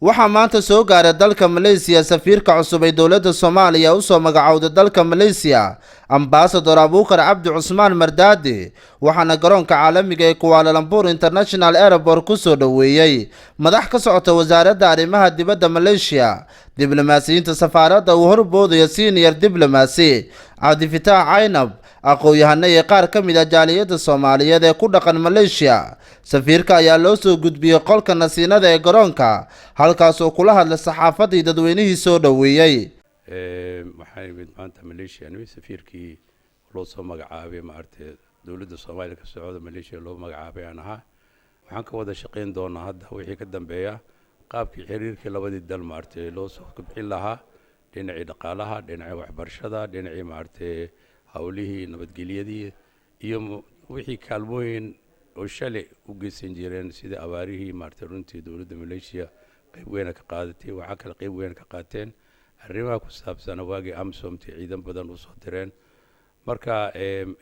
waxaa maanta soo gaaray dalka Malaysia safiirka cusub ee dowladda Soomaaliya u soo magacowday dalka Malaysia Ambassador Abuukar Cabdi Cusmaan Mardadi waxaana garoonka caalamiga ee Kuala Lumpur International Airport ku soo dhaweeyay madax ka socota wasaaradda arrimaha dibadda Malaysia diblomaasiyiinta safaaradda uu horboodaya senior diblomacy Cabdi Fataax Caynab aqoon-yahano ee qaar ka mid ah jaaliyadda Soomaaliyeed ee ku dhaqan Malaysia safiirka ayaa loo soo gudbiyay qolka nasiinada ee garoonka halkaas oo kula hadlay saxaafadii dadweynihii soo dhaweeyay waxaan imid maanta Malaysia anuu safiirkii loo soo magacaabay maartay dowladda Soomaaliya ka socda Malaysia loo magacaabay aan ahaa waxaan ka wada shaqeyn doonaa hadda wixii ka dambeeya qaabkii xiriirkii labadii dal maartay loo soo kobcin lahaa dhinacii dhaqaalaha dhinacii waxbarashada dhinacii maartay hawlihii nabadgelyadii iyo wixii kaalmooyin oo shalay u geysan jireen sida abaarihii maartay runtii dowladda Malaysia qayb weyn ka qaadatay waxa kale qayb weyn ka qaateen arrimaha ku saabsan waagii AMSOMT ciidan badan u soo direen marka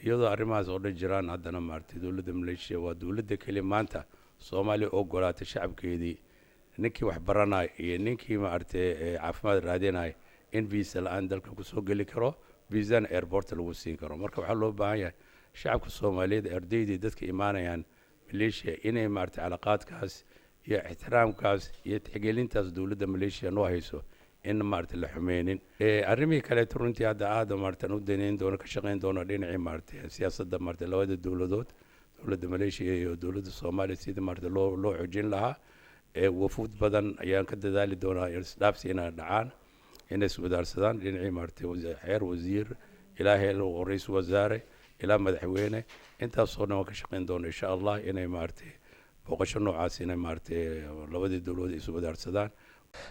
iyadoo arrimahaas oo dhan jiraan haddana maartay dowladda Malaysia waa dowladda kaliya maanta Soomaaliya oo golaatay shacabkeedii ninkii wax baranay iyo ninkii maartay caafimaad raadinay in visa la'aan dalka ku soo gali karo visa airport lagu siin karo marka waxa loo baahan yahay shacabka Soomaaliyeed ardaydii dadka imaanayaan Malaysia inay maartay calaaqaadkaas iyo ixtiraamkaas iyo tixgelintaas dowladda Malaysia noo hayso in maartay la xumeenin arrimii kale runtii hadda aad maartay u daneyn doona ka shaqeyn doona dhinacii maartay siyaasadda maartay labada dowladood dowladda Malaysia iyo dowladda Soomaaliya sidii maartay loo xoojin lahaa wafuud badan ayaan ka dadaali doonaa isdhaafsi inay dhacaan inay iswadaarsadaan dhinacii maartay xeer wasiir ilaa heer ra'iis wasaare ilaa madaxweyne intaasoo dhan ka shaqeyn doona insha Allah inay maartay booqasho noocaas inay maartay labada dowladood iswadaarsadaan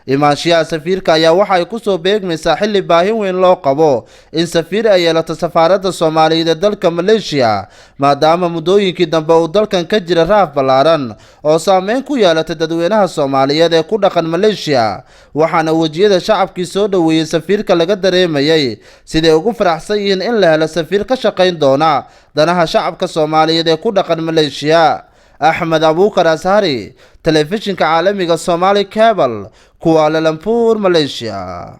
imaanshiyaha safiirka ayaa waxa ay ku soo beegmaysaa xilli baahin weyn loo qabo in safiir ay yeelato safaaradda Soomaaliyeed ee dalka Malaysia maadaama muddooyinkii dambe uu dalkan ka jira raaf ballaaran oo saameyn ku yeelatay dadweynaha Soomaaliyeed ee ku dhaqan Malaysia waxaana wajiyada shacabkii soo dhaweeyay safiirka laga dareemayay sidii ugu faraxsan yihiin in la helo safiir ka shaqeyn doona danaha shacabka Soomaaliyeed ee ku dhaqan Malaysia أحمد أبوكر أزهري تلفزيون عالمي Somali Cable Kuala Lumpur Malaysia.